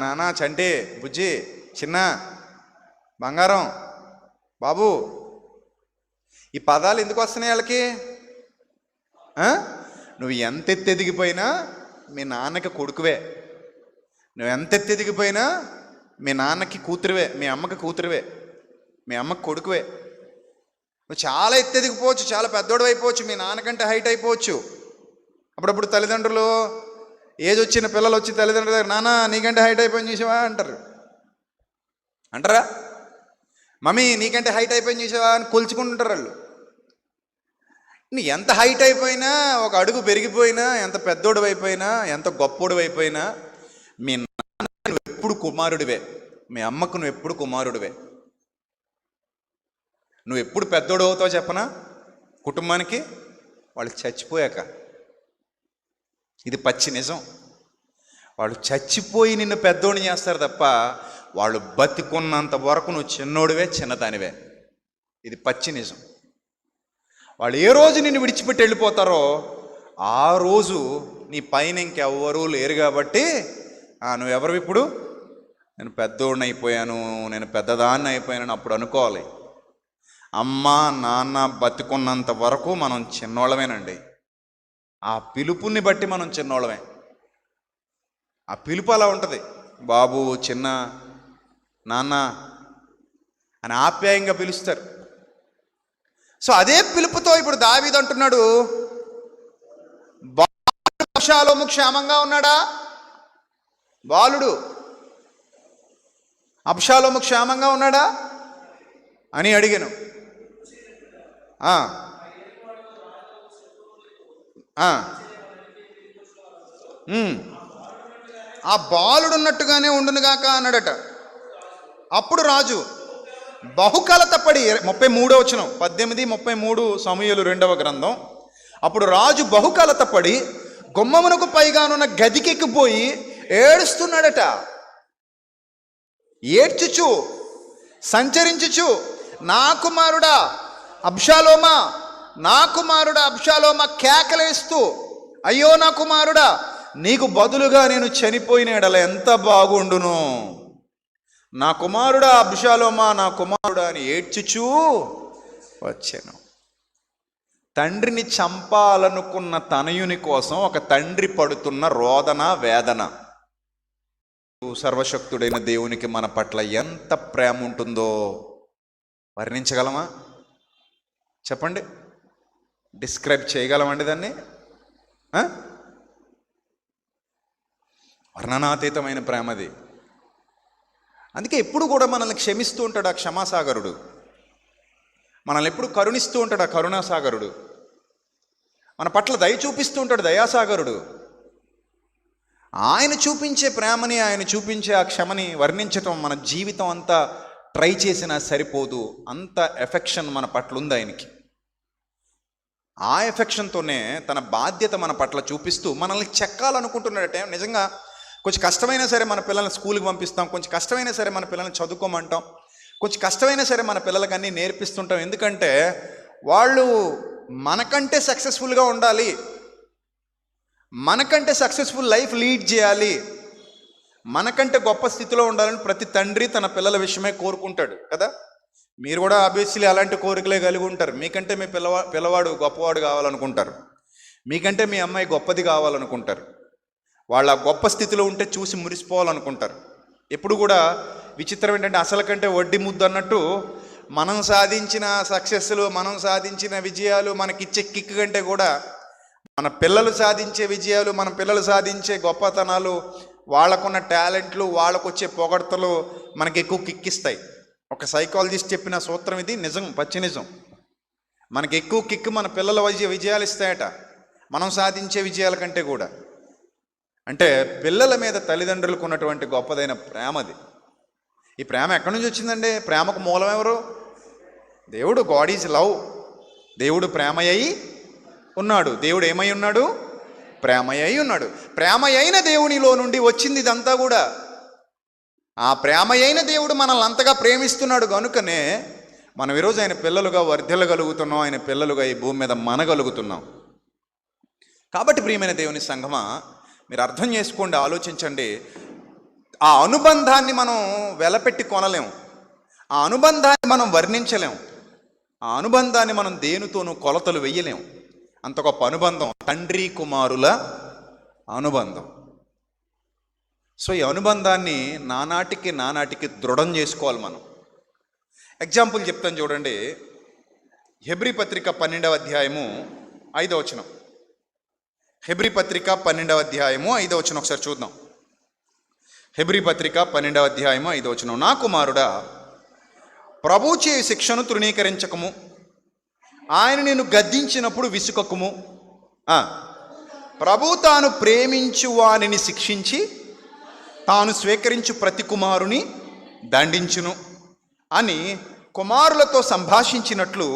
నాన్న, చంటి, బుజ్జి, చిన్న, బంగారం, బాబు. ఈ పదాలు ఎందుకు వస్తున్నాయి వాళ్ళకి? నువ్వు ఎంత ఎత్తి ఎదిగిపోయినా మీ నాన్నకి కొడుకువే. నువ్వు ఎంత ఎదిగిపోయినా మీ నాన్నకి కూతురువే, మీ అమ్మకి కూతురువే, మీ అమ్మకి కొడుకువే. నువ్వు చాలా ఎదిగిపోవచ్చు, చాలా పెద్దోడు అయిపోవచ్చు, మీ నాన్నకంటే హైట్ అయిపోవచ్చు. అప్పుడప్పుడు తల్లిదండ్రులు ఏజ్ వచ్చిన పిల్లలు వచ్చి తల్లిదండ్రుల దగ్గర, నాన్న నీకంటే హైట్ అయిపోయింది చూసావా అంటారా? మమ్మీ నీకంటే హైట్ అయిపోయింది చూసావా అని కొలుచుకుంటుంటారు వాళ్ళు. నీ ఎంత హైట్ అయిపోయినా, ఒక అడుగు పెరిగిపోయినా, ఎంత పెద్దోడు అయిపోయినా, ఎంత గొప్పోడు అయిపోయినా, మీ నాన్న నువ్వు ఎప్పుడు కుమారుడివే, మీ అమ్మకు నువ్వు ఎప్పుడు కుమారుడివే. నువ్వు ఎప్పుడు పెద్దోడు అవుతావు చెప్పనా కుటుంబానికి? వాళ్ళు చచ్చిపోయాక. ఇది పచ్చి నిజం. వాళ్ళు చచ్చిపోయి నిన్ను పెద్దోడిని చేస్తారు తప్ప వాళ్ళు బతికున్నంత వరకు నువ్వు చిన్నోడివే, చిన్నదానివే. ఇది పచ్చి నిజం. వాళ్ళు ఏ రోజు నిన్ను విడిచిపెట్టి వెళ్ళిపోతారో ఆ రోజు నీ పైన ఇంకెవ్వరూ లేరు కాబట్టి నువ్వెవరు ఇప్పుడు? నేను పెద్దోడిని అయిపోయాను, నేను పెద్దదాన్ని అయిపోయాను అప్పుడు అనుకోవాలి. అమ్మ నాన్న బతికున్నంత వరకు మనం చిన్నోళ్ళమేనండి. ఆ పిలుపుని బట్టి మనం చిన్నోళ్ళమే. ఆ పిలుపు అలా ఉంటుంది. బాబు, చిన్న, నాన్న అని ఆప్యాయంగా పిలుస్తారు. సో అదే పిలుపుతో ఇప్పుడు దావీదు అంటున్నాడు, అబ్షాలోము క్షేమంగా ఉన్నాడా? బాలుడు అబ్షాలోము క్షేమంగా ఉన్నాడా అని అడిగాను. ఆ బాలుడు ఉన్నట్టుగానే ఉండునుగాక అన్నాడట. అప్పుడు రాజు బహుకలతపడి, 33వ వచనం, 18:33 సమూయేలు 2వ గ్రంథం. అప్పుడు రాజు బహుకలతపడి గుమ్మమునకు పైగానున్న గదికెక్కిపోయి ఏడుస్తున్నాడట. ఏడ్చుచు సంచరించుచు, నా కుమారుడా అబ్షాలోమా, నా కుమారుడా అబ్షాలోమా కేకలేస్తూ, అయ్యో నా కుమారుడా, నీకు బదులుగా నేను చనిపోయిన ఎడల ఎంత బాగుండును, నా కుమారుడా అబ్షాలోమా, నా కుమారుడా అని ఏడ్చుచూ వచ్చాను. తండ్రిని చంపాలనుకున్న తనయుని కోసం ఒక తండ్రి పడుతున్న రోదన, వేదన. సర్వశక్తుడైన దేవునికి మన పట్ల ఎంత ప్రేమ ఉంటుందో వర్ణించగలమా? చెప్పండి, డిస్క్రైబ్ చేయగలమండి దాన్ని? వర్ణనాతీతమైన ప్రేమది. అందుకే ఎప్పుడు కూడా మనల్ని క్షమిస్తూ ఉంటాడు ఆ క్షమాసాగరుడు. మనల్ని ఎప్పుడు కరుణిస్తూ ఉంటాడు ఆ కరుణాసాగరుడు. మన పట్ల దయ చూపిస్తూ ఉంటాడు దయాసాగరుడు. ఆయన చూపించే ప్రేమని, ఆయన చూపించే ఆ క్షమని వర్ణించటం మన జీవితం అంతా ట్రై చేసినా సరిపోదు. అంత ఎఫెక్షన్ మన పట్ల ఉంది ఆయనకి. ఆ ఎఫెక్షన్తోనే తన బాధ్యత మన పట్ల చూపిస్తూ మనల్ని చెక్కాలనుకుంటున్నాడట. నిజంగా కొంచెం కష్టమైనా సరే మన పిల్లల్ని స్కూల్కి పంపిస్తాం, కొంచెం కష్టమైనా సరే మన పిల్లల్ని చదువుకోమంటాం, కొంచెం కష్టమైనా సరే మన పిల్లలకి అన్నీ నేర్పిస్తుంటాం. ఎందుకంటే వాళ్ళు మనకంటే సక్సెస్ఫుల్గా ఉండాలి, మనకంటే సక్సెస్ఫుల్ లైఫ్ లీడ్ చేయాలి, మనకంటే గొప్ప స్థితిలో ఉండాలని ప్రతి తండ్రి తన పిల్లల విషయమే కోరుకుంటాడు కదా. మీరు కూడా ఆబ్వియస్లీ అలాంటి కోరికలే కలిగి ఉంటారు. మీకంటే మీ పిల్లవాడు గొప్పవాడు కావాలనుకుంటారు, మీకంటే మీ అమ్మాయి గొప్పది కావాలనుకుంటారు, వాళ్ళ గొప్ప స్థితిలో ఉంటే చూసి మురిసిపోవాలనుకుంటారు. ఎప్పుడు కూడా విచిత్రం ఏంటంటే అసలు కంటే వడ్డీ ముద్దు అన్నట్టు మనం సాధించిన సక్సెస్లు, మనం సాధించిన విజయాలు, మనకిచ్చే కిక్ కంటే కూడా మన పిల్లలు సాధించే విజయాలు, మన పిల్లలు సాధించే గొప్పతనాలు, వాళ్ళకున్న టాలెంట్లు, వాళ్ళకు వచ్చే పొగడ్తలు మనకి ఎక్కువ కిక్కిస్తాయి. ఒక సైకాలజిస్ట్ చెప్పిన సూత్రం ఇది, నిజం, పచ్చి నిజం. మనకి ఎక్కువ కిక్ మన పిల్లల విజయాలు ఇస్తాయట, మనం సాధించే విజయాల కంటే కూడా. అంటే పిల్లల మీద తల్లిదండ్రులకు ఉన్నటువంటి గొప్పదైన ప్రేమది. ఈ ప్రేమ ఎక్కడి నుంచి వచ్చిందండి? ప్రేమకు మూలం ఎవరు? దేవుడు. God is love. దేవుడు ప్రేమయ్యి ఉన్నాడు. దేవుడు ఏమై ఉన్నాడు? ప్రేమయ్యి ఉన్నాడు. ప్రేమయైన దేవునిలో నుండి వచ్చింది ఇదంతా కూడా. ఆ ప్రేమయైన దేవుడు మనల్ని అంతగా ప్రేమిస్తున్నాడు కనుకనే మనం ఈరోజు ఆయన పిల్లలుగా వర్ధిల్లగలుగుతున్నాం, ఆయన పిల్లలుగా ఈ భూమి మీద మనగలుగుతున్నాం. కాబట్టి ప్రియమైన దేవుని సంఘమా, మీరు అర్థం చేసుకోండి, ఆలోచించండి. ఆ అనుబంధాన్ని మనం వెలపెట్టి కొనలేం, ఆ అనుబంధాన్ని మనం వర్ణించలేం, ఆ అనుబంధాన్ని మనం దేనితోనూ కొలతలు వెయ్యలేం. అంత గొప్ప అనుబంధం తండ్రి కుమారుల అనుబంధం. సో ఈ అనుబంధాన్ని నానాటికి దృఢం చేసుకోవాలి మనం. ఎగ్జాంపుల్ చెప్తాను చూడండి. హెబ్రీ పత్రిక 12వ అధ్యాయము 5వ వచనం. హెబ్రీ పత్రిక 12వ అధ్యాయము 5వ వచనం ఒకసారి చూద్దాం. హెబ్రీ పత్రిక 12వ అధ్యాయము 5వ వచనం. నా కుమారుడా, ప్రభు చేయు శిక్షను తృణీకరించకము, ఆయన నిన్ను గద్దించినప్పుడు విసుకకుము. ప్రభు తాను ప్రేమించు వానిని శిక్షించి తాను స్వీకరించు ప్రతి కుమారుని దండించును అని కుమారులతో సంభాషించినట్లు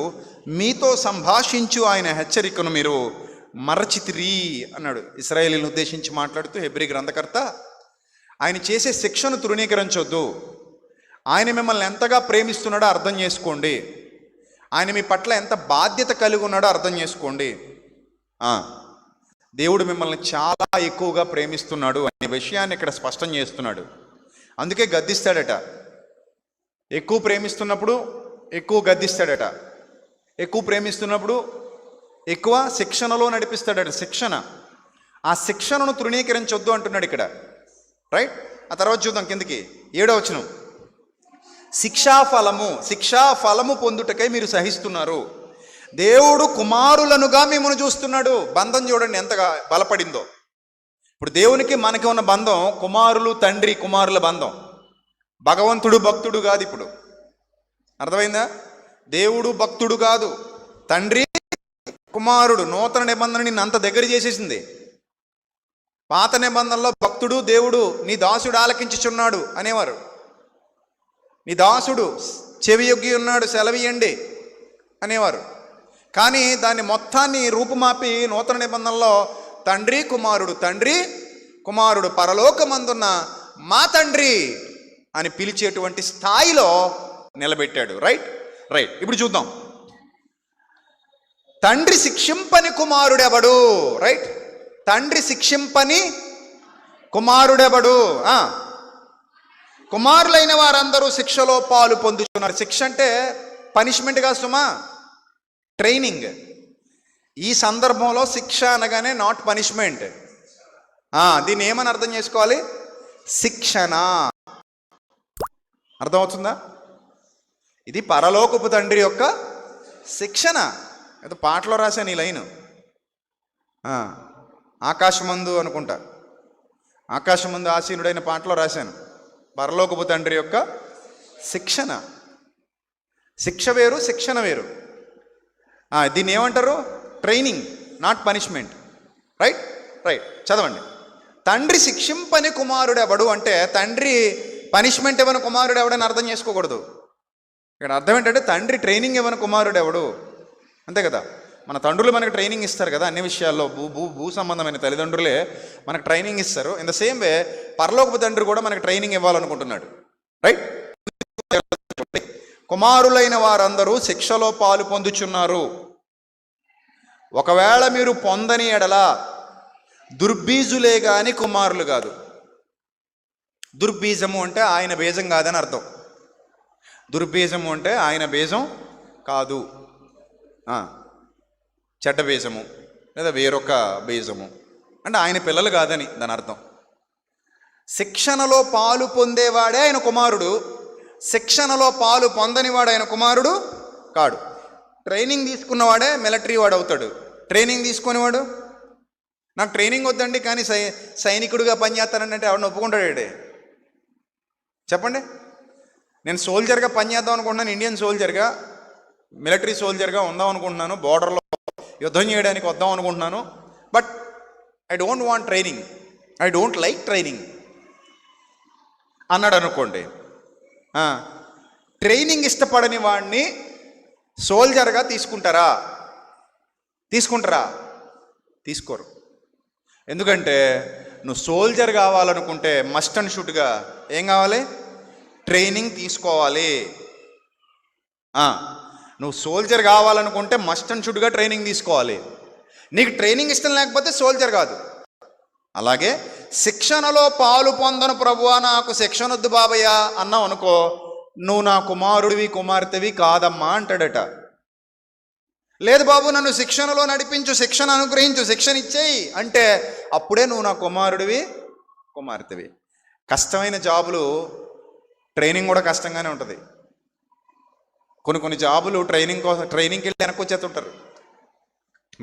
మీతో సంభాషించు ఆయన హెచ్చరికను మీరు మరచితిరి అన్నాడు. ఇశ్రాయేలీలను ఉద్దేశించి మాట్లాడుతూ హెబ్రీ గ్రంథకర్త ఆయన చేసే శిక్షను తృణీకరించొద్దు. ఆయన మిమ్మల్ని ఎంతగా ప్రేమిస్తున్నాడో అర్థం చేసుకోండి. ఆయన మీ పట్ల ఎంత బాధ్యత కలిగి ఉన్నాడో అర్థం చేసుకోండి. దేవుడు మిమ్మల్ని చాలా ఎక్కువగా ప్రేమిస్తున్నాడు అనే విషయాన్ని ఇక్కడ స్పష్టం చేస్తున్నాడు. అందుకే గద్దిస్తాడట. ఎక్కువ ప్రేమిస్తున్నప్పుడు ఎక్కువ గద్దిస్తాడట. ఎక్కువ ప్రేమిస్తున్నప్పుడు ఎక్కువ శిక్షణలో నడిపిస్తాడట. ఆ శిక్షణను తృణీకరించొద్దు అంటున్నాడు ఇక్కడ. రైట్. ఆ తర్వాత చూద్దాం కిందకి 7వ వచనం. శిక్షాఫలము పొందుటకై మీరు సహిస్తున్నారు. దేవుడు కుమారులనుగా మిమ్మల్ని చూస్తున్నాడు. బంధం చూడండి ఎంతగా బలపడిందో. ఇప్పుడు దేవునికి మనకి ఉన్న బంధం కుమారులు తండ్రి కుమారుల బంధం. భగవంతుడు భక్తుడు కాదు. ఇప్పుడు అర్థమైందా? దేవుడు భక్తుడు కాదు, తండ్రి కుమారుడు. నూతన నిబంధన నిన్ను అంత దగ్గర చేసేసింది. పాత నిబంధనలో భక్తుడు దేవుడు నీ దాసుడు ఆలకించుచున్నాడు అనేవారు. నీ దాసుడు చెవియొగ్గి ఉన్నాడు, సెలవియండి అనేవారు. కానీ దాన్ని మొత్తాన్ని రూపుమాపి నూతన నిబంధనలో తండ్రి కుమారుడు పరలోకమందున్న మా తండ్రి అని పిలిచేటువంటి స్థాయిలో నిలబెట్టాడు. రైట్. ఇప్పుడు చూద్దాం. తండ్రి శిక్షింపని కుమారుడెవడు? రైట్. తండ్రి శిక్షింపని కుమారుడెవడు? కుమారులైన వారందరూ శిక్షలో పాలు పొందుతున్నారు. శిక్ష అంటే పనిష్మెంట్ కాదు సుమా, ట్రైనింగ్. ఈ సందర్భంలో శిక్ష అనగానే నాట్ పనిష్మెంట్. దీన్ని ఏమని అర్థం చేసుకోవాలి? శిక్షణ. అర్థమవుతుందా? ఇది పరలోకపు తండ్రి యొక్క శిక్షణ. ఏదో పాటలో రాశాను ఈ లైను. ఆకాశమందు అనుకుంటా, ఆకాశమందు ఆసీనుడైన పాటలో రాశాను. పరలోకపు తండ్రి యొక్క శిక్షణ. శిక్ష వేరు, శిక్షణ వేరు. దీన్ని ఏమంటారు? Training, not punishment. రైట్. చదవండి. తండ్రి శిక్షింపని కుమారుడు ఎవడు అంటే తండ్రి పనిష్మెంట్ ఇవ్వని కుమారుడు ఎవడని అర్థం చేసుకోకూడదు. ఇక్కడ అర్థం ఏంటంటే తండ్రి ట్రైనింగ్ ఇవ్వని కుమారుడు ఎవడు, అంతే కదా. మన తండ్రులు మనకు ట్రైనింగ్ ఇస్తారు కదా అన్ని విషయాల్లో. భూ సంబంధమైన తల్లిదండ్రులే మనకు ట్రైనింగ్ ఇస్తారు. ఇన్ ద సేమ్ వే పరలోకపు తండ్రి కూడా మనకు ట్రైనింగ్ ఇవ్వాలనుకుంటున్నాడు. రైట్. కుమారులైన వారందరూ శిక్షలో పాలు పొందుచున్నారు. ఒకవేళ మీరు పొందని ఎడల దుర్బీజులే గాని కుమారులు కాదు. దుర్బీజము అంటే ఆయన బీజం కాదని అర్థం. దుర్బీజము అంటే ఆయన బీజం కాదు, చెడ్డ బీజము లేదా వేరొక బీజము అంటే ఆయన పిల్లలు కాదని దాని అర్థం. శిక్షణలో పాలు పొందేవాడే ఆయన కుమారుడు, శిక్షణలో పాలు పొందనివాడు ఆయన కుమారుడు కాడు. ట్రైనింగ్ తీసుకున్నవాడే మిలిటరీ వాడు అవుతాడు. ట్రైనింగ్ తీసుకునేవాడు నాకు ట్రైనింగ్ వద్దండి కానీ సైనికుడిగా పనిచేస్తానంటే ఎవరిని ఒప్పుకుంటాడే? చెప్పండి. నేను సోల్జర్గా పనిచేద్దాం అనుకుంటున్నాను, ఇండియన్ సోల్జర్గా, మిలిటరీ సోల్జర్గా ఉందాం అనుకుంటున్నాను, బోర్డర్లో యుద్ధం చేయడానికి వద్దాం అనుకుంటున్నాను. But I don't want training, I don't like training అన్నాడు అనుకోండి. ట్రైనింగ్ ఇష్టపడని వాడిని సోల్జర్గా తీసుకుంటారా? తీసుకోరు. ఎందుకంటే నువ్వు సోల్జర్ కావాలనుకుంటే మస్ట్ అండ్ షుడ్గా ఏం కావాలి? ట్రైనింగ్ తీసుకోవాలి. నువ్వు సోల్జర్ కావాలనుకుంటే మస్ట్ అండ్ షుడ్గా ట్రైనింగ్ తీసుకోవాలి. నీకు ట్రైనింగ్ ఇష్టం లేకపోతే సోల్జర్ కాదు. అలాగే శిక్షణలో పాలు పొందను ప్రభువా నాకు శిక్షణ వద్దు బాబయ్య అన్నావు అనుకో, నువ్వు నా కుమారుడివి కుమార్తెవి కాదమ్మా అంటాడట. లేదు బాబు నన్ను శిక్షణలో నడిపించు, శిక్షణ అనుగ్రహించు, శిక్షణ ఇచ్చేయి అంటే అప్పుడే నువ్వు నా కుమారుడివి, కుమార్తెవి. కష్టమైన జాబులు ట్రైనింగ్ కూడా కష్టంగానే ఉంటుంది. కొన్ని జాబులు ట్రైనింగ్కి వెళ్ళి వెనక్కి వచ్చేస్తుంటారు.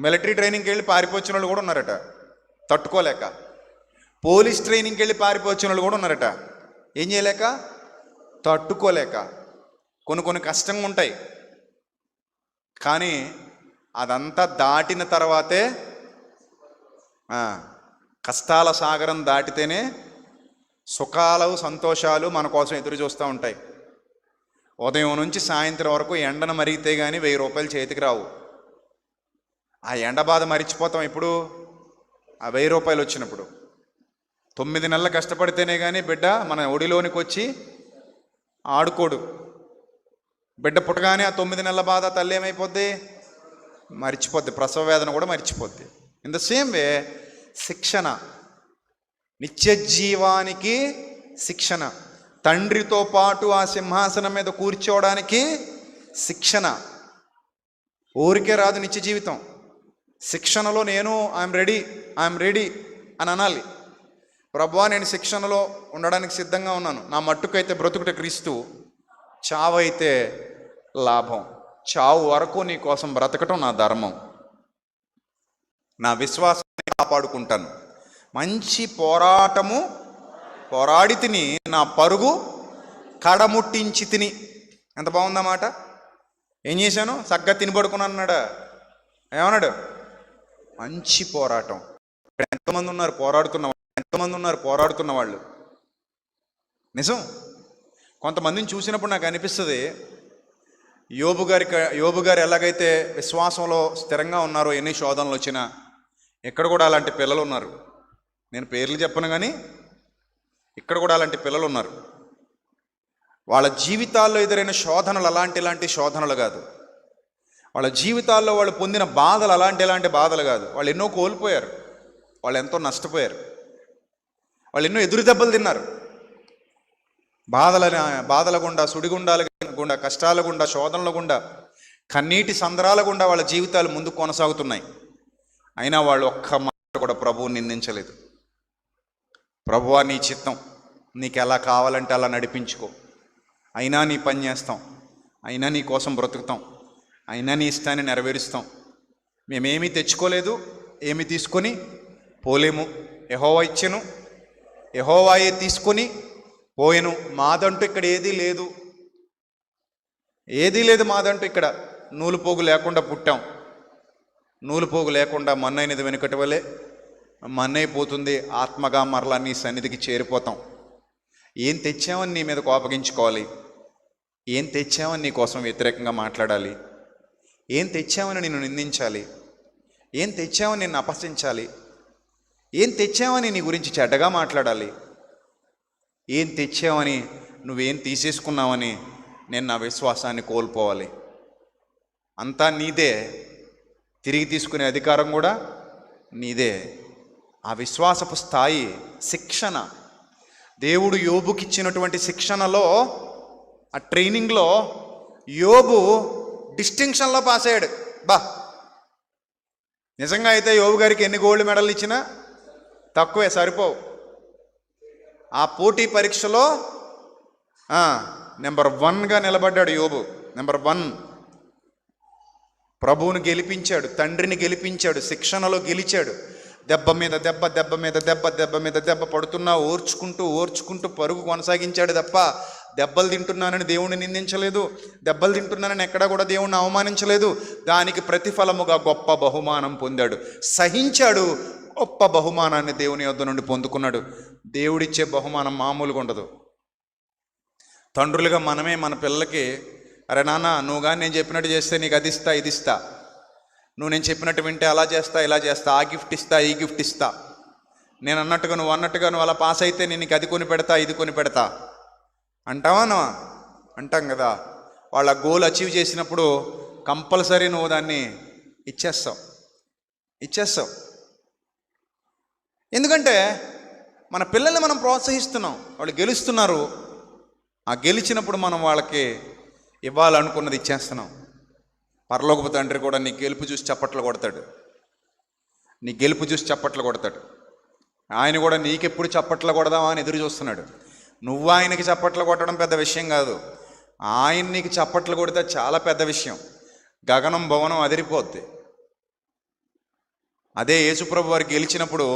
మిలిటరీ ట్రైనింగ్కి వెళ్ళి పారిపోవచ్చిన వాళ్ళు కూడా ఉన్నారట తట్టుకోలేక. పోలీస్ ట్రైనింగ్కి వెళ్ళి పారిపోవచ్చిన వాళ్ళు కూడా ఉన్నారట ఏం చేయలేక, తట్టుకోలేక. కొన్ని కష్టంగా ఉంటాయి, కానీ అదంతా దాటిన తర్వాతే, కష్టాల సాగరం దాటితేనే సుఖాలు సంతోషాలు మన కోసం ఎదురు చూస్తూ ఉంటాయి. ఉదయం నుంచి సాయంత్రం వరకు ఎండను మరిగితే కానీ 1000 రూపాయలు చేతికి రావు. ఆ ఎండ బాధ మరిచిపోతాం ఇప్పుడు ఆ 1000 రూపాయలు వచ్చినప్పుడు. 9 నెలలు కష్టపడితేనే కానీ బిడ్డ మన ఒడిలోనికి వచ్చి ఆడుకోడు. బిడ్డ పుట్టగానే ఆ 9 నెలల బాధ తల్లి ఏమైపోద్ది, మర్చిపోద్ది. ప్రసవ వేదన కూడా మర్చిపోద్ది. ఇన్ ద సేమ్ వే శిక్షణ, నిత్య జీవానికి శిక్షణ, తండ్రితో పాటు ఆ సింహాసనం మీద కూర్చోవడానికి శిక్షణ. ఊరికే రాదు నిత్య జీవితం. శిక్షణలో నేను ఐఎమ్ రెడీ అని అనాలి. ప్రభువా నేను శిక్షణలో ఉండడానికి సిద్ధంగా ఉన్నాను. నా మట్టుకైతే బ్రతుకుట క్రీస్తు, చావైతే లాభం. చావు వరకు నీ కోసం బ్రతకటం నా ధర్మం. నా విశ్వాసాన్ని కాపాడుకుంటాను. మంచి పోరాడి తిని నా పరుగు కడముట్టించి తిని. ఎంత బాగుందన్నమాట. ఏం చేశాను, సగ్గా తినబడుకున్నాను అన్నాడా, ఏమన్నాడు, మంచి పోరాటం. ఎంతమంది ఉన్నారు పోరాడుతున్న వాళ్ళు. నిజం. కొంతమందిని చూసినప్పుడు నాకు అనిపిస్తుంది, యోబు గారు ఎలాగైతే విశ్వాసంలో స్థిరంగా ఉన్నారో ఎన్ని శోధనలు వచ్చినా, ఇక్కడ కూడా అలాంటి పిల్లలు ఉన్నారు. నేను పేర్లు చెప్పను కానీ ఇక్కడ కూడా అలాంటి పిల్లలు ఉన్నారు. వాళ్ళ జీవితాల్లో ఎదురైన శోధనలు ఇలాంటి శోధనలు కాదు. వాళ్ళ జీవితాల్లో వాళ్ళు పొందిన బాధలు అలాంటి బాధలు కాదు. వాళ్ళు ఎన్నో కోల్పోయారు, వాళ్ళు ఎంతో నష్టపోయారు, వాళ్ళు ఎన్నో ఎదురు దెబ్బలు తిన్నారు. బాధల గుండా, సుడిగుండాల గుండా, కష్టాల గుండా, శోధనల గుండా, కన్నీటి సంద్రాల గుండా వాళ్ళ జీవితాలు ముందుకు కొనసాగుతున్నాయి. అయినా వాళ్ళు ఒక్క మాట కూడా ప్రభువుని నిందించలేదు. ప్రభువా నీ చిత్తం, నీకు ఎలా కావాలంటే అలా నడిపించుకో, అయినా నీ పని చేస్తాం, అయినా నీ కోసం బ్రతుకుతాం, అయినా నీ ఇష్టాన్ని నెరవేరుస్తాం. మేమేమీ తెచ్చుకోలేదు, ఏమి తీసుకొని పోలేము. యెహోవా ఇచ్చెను, యెహోవాయే తీసుకొని పోయెను. మాదంటూ ఇక్కడ ఏదీ లేదు మాదంటూ. ఇక్కడ నూలుపోగు లేకుండా పుట్టాం, నూలుపోగు లేకుండా మన్నైనది వెనుకటి వలె మన్నైపోతుంది. ఆత్మగా మరలా నీ సన్నిధికి చేరిపోతాం. ఏం తెచ్చామని నీ మీద కోపగించుకోవాలి, ఏం తెచ్చామని నీ కోసం వ్యతిరేకంగా మాట్లాడాలి, ఏం తెచ్చామని నిన్ను నిందించాలి, ఏం తెచ్చామని నిన్ను అపహసించాలి, ఏం తెచ్చామని నీ గురించి చెడ్డగా మాట్లాడాలి, ఏం తెచ్చావని నువ్వేం తీసేసుకున్నావని నేను నా విశ్వాసాన్ని కోల్పోవాలి. అంతా నీదే, తిరిగి తీసుకునే అధికారం కూడా నీదే. ఆ విశ్వాసపు స్థాయి శిక్షణ, దేవుడు యోబుకి ఇచ్చినటువంటి శిక్షణలో, ఆ ట్రైనింగ్లో యోబు డిస్టింక్షన్లో పాస్ అయ్యాడు. నిజంగా అయితే యోబు గారికి ఎన్ని గోల్డ్ మెడల్ ఇచ్చినా తక్కువే, సరిపోవు. ఆ పోటీ పరీక్షలో నెంబర్ 1గా నిలబడ్డాడు యోబు. నెంబర్ 1. ప్రభువును గెలిపించాడు, తండ్రిని గెలిపించాడు, శిక్షణలో గెలిచాడు. దెబ్బ మీద దెబ్బ పడుతున్నా ఓర్చుకుంటూ పరుగు కొనసాగించాడు తప్ప దెబ్బలు తింటున్నానని దేవుణ్ణి నిందించలేదు, దెబ్బలు తింటున్నానని ఎక్కడా కూడా దేవుణ్ణి అవమానించలేదు. దానికి ప్రతిఫలముగా గొప్ప బహుమానం పొందాడు, సహించాడు, గొప్ప బహుమానాన్ని దేవుని యొద్ద నుండి పొందుకున్నాడు. దేవుడిచ్చే బహుమానం మామూలుగా ఉండదు. తండ్రులుగా మనమే మన పిల్లలకి, అరే నాన్న నువ్వు కానీ నేను చెప్పినట్టు చేస్తే నీకు అది ఇస్తా, ఇది ఇస్తా, నువ్వు నేను చెప్పినట్టు వింటే అలా చేస్తా, ఇలా చేస్తా, ఆ గిఫ్ట్ ఇస్తా, ఈ గిఫ్ట్ ఇస్తా, నేను అన్నట్టుగా నువ్వు అలా పాస్ అయితే నేను నీకు అది కొని పెడతా, ఇది కొని పెడతా అంటావా? అంటాం కదా. వాళ్ళ గోల్ అచీవ్ చేసినప్పుడు కంపల్సరీ నువ్వు దాన్ని ఇచ్చేస్తావు. ఎందుకంటే మన పిల్లల్ని మనం ప్రోత్సహిస్తున్నాం, వాళ్ళు గెలుస్తున్నారు. ఆ గెలిచినప్పుడు మనం వాళ్ళకి ఇవ్వాలనుకున్నది ఇచ్చేస్తున్నాం. పరలోకపు తండ్రి కూడా నీ గెలుపు చూసి చప్పట్లు కొడతాడు. నీ గెలుపు చూసి చప్పట్లు కొడతాడు. ఆయన కూడా నీకెప్పుడు చప్పట్లు కొడదామా అని ఎదురు చూస్తున్నాడు. నువ్వు ఆయనకి చప్పట్లు కొట్టడం పెద్ద విషయం కాదు, ఆయన నీకు చప్పట్లు కొడితే చాలా పెద్ద విషయం. గగనం భవనం అదిరిపోద్ది. అదే యేసుప్రభు వారు గెలిచినప్పుడు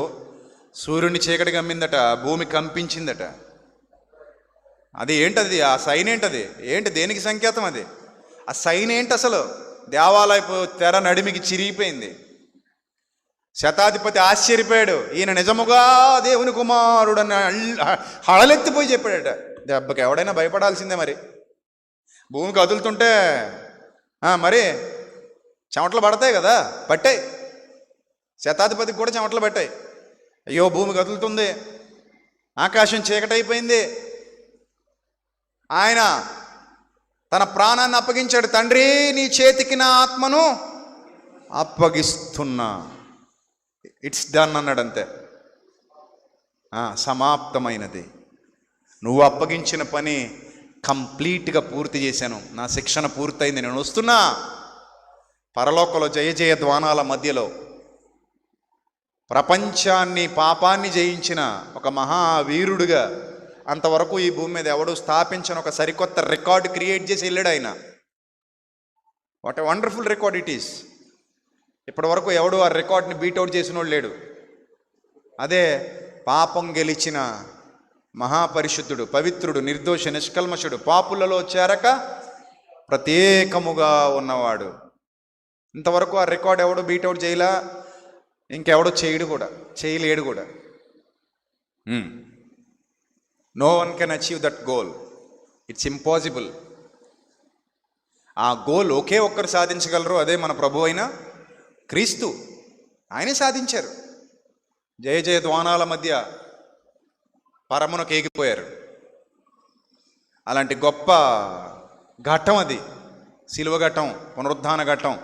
సూర్యుని చీకటి గమ్మిందట, భూమి కంపించిందట. అది ఏంటది? ఆ సైన్ ఏంటది? ఏంటి, దేనికి సంకేతం అది? ఆ సైన్ ఏంటి అసలు? దేవాలయపు తెర నడిమికి చిరిగిపోయింది. శతాధిపతి ఆశ్చర్యపోయాడు, ఈయన నిజముగా దేవుని కుమారుడు అని హళలెత్తిపోయి చెప్పాడట. దెబ్బకి ఎవడైనా భయపడాల్సిందే. మరి భూమి కదులుతుంటే మరి చెమటలు పడతాయి కదా, పట్టాయి. శతాధిపతికి కూడా చెమటలు పట్టాయి. అయ్యో భూమి కదులుతుంది, ఆకాశం చీకటైపోయింది. ఆయన తన ప్రాణాన్ని అప్పగించాడు. తండ్రి, నీ చేతికి నా ఆత్మను అప్పగిస్తున్నా, ఇట్స్ డన్ అన్నాడు. అంతే, సమాప్తమైనది. నువ్వు అప్పగించిన పని కంప్లీట్గా పూర్తి చేశాను. నా శిక్షణ పూర్తయింది, నేను వస్తున్నా. పరలోకంలో జయ జయ ధ్వానాల మధ్యలో ప్రపంచాన్ని, పాపాన్ని జయించిన ఒక మహావీరుడుగా అంతవరకు ఈ భూమి మీద ఎవడు స్థాపించిన ఒక సరికొత్త రికార్డు క్రియేట్ చేసి వెళ్ళాడు ఆయన. What a wonderful record it is. ఇప్పటి వరకు ఎవడు ఆ రికార్డ్ని బీట్అవుట్ చేసినోడు లేడు. అదే పాపం గెలిచిన మహాపరిశుద్ధుడు, పవిత్రుడు, నిర్దోష, నిష్కల్మషుడు, పాపులలో చేరక ప్రత్యేకముగా ఉన్నవాడు. ఇంతవరకు ఆ రికార్డ్ ఎవడు బీట్అవుట్ చేయలా, ఇంకెవడో చేయలేడు కూడా. No one can achieve that goal. It's impossible. ఆ గోల్ ఒకే ఒక్కరు సాధించగలరు, అదే మన ప్రభు అయిన క్రీస్తు. ఆయనే సాధించారు. జయ జయ ధ్వానాల మధ్య పరమునకు ఎగిపోయారు. అలాంటి గొప్ప ఘట్టం అది, శిలువ ఘట్టం, పునరుద్ధాన ఘట్టం.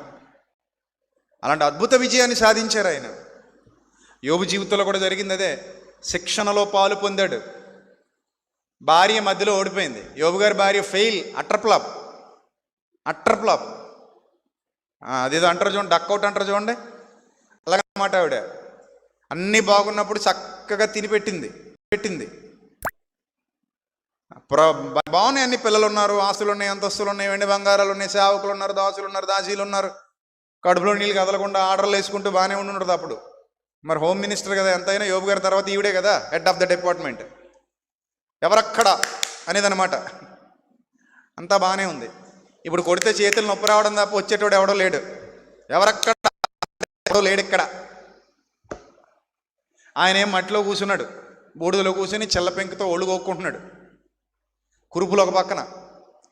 అలాంటి అద్భుత విజయాన్ని సాధించారు ఆయన. యోబు జీవితంలో కూడా జరిగింది అదే. శిక్షణలో పాలు పొందాడు. భార్య మధ్యలో ఓడిపోయింది. యోబు గారి భార్య ఫెయిల్, అట్టర్ ఫ్లాప్. అదేదో అంటారు చూడండి, డక్అవుట్ అంటారు చూడండి, అలాగన్నమాట. ఆవిడ అన్నీ బాగున్నప్పుడు చక్కగా తిని పెట్టింది. బాగున్నాయి, అన్ని పిల్లలు ఉన్నారు, ఆస్తులు ఉన్నాయి, అంతస్తులు ఉన్నాయి, వెండి బంగారాలు ఉన్నాయి, సేవకులు ఉన్నారు, దాసులు ఉన్నారు, దాసీలు ఉన్నారు. కడుపులో నీళ్ళు కదలకుండా ఆర్డర్లు వేసుకుంటూ బాగానే ఉండదు అప్పుడు. మరి హోమ్ మినిస్టర్ కదా ఎంతైనా. యోబు గారి తర్వాత ఈవిడే కదా హెడ్ ఆఫ్ ద డిపార్ట్మెంట్. ఎవరక్కడ అనేదన్నమాట. అంతా బాగానే ఉంది. ఇప్పుడు కొడితే చేతులు నొప్పి రావడం తప్ప వచ్చేటోడు ఎవడో లేడు. ఎవరక్కడ ఎవడో లేడు ఇక్కడ. ఆయన ఏం మట్టిలో కూర్చున్నాడు, బూడిదలో కూర్చొని చెల్ల పెంకుతో ఒళ్ళు కోక్కుంటున్నాడు. కురుపులు ఒక పక్కన,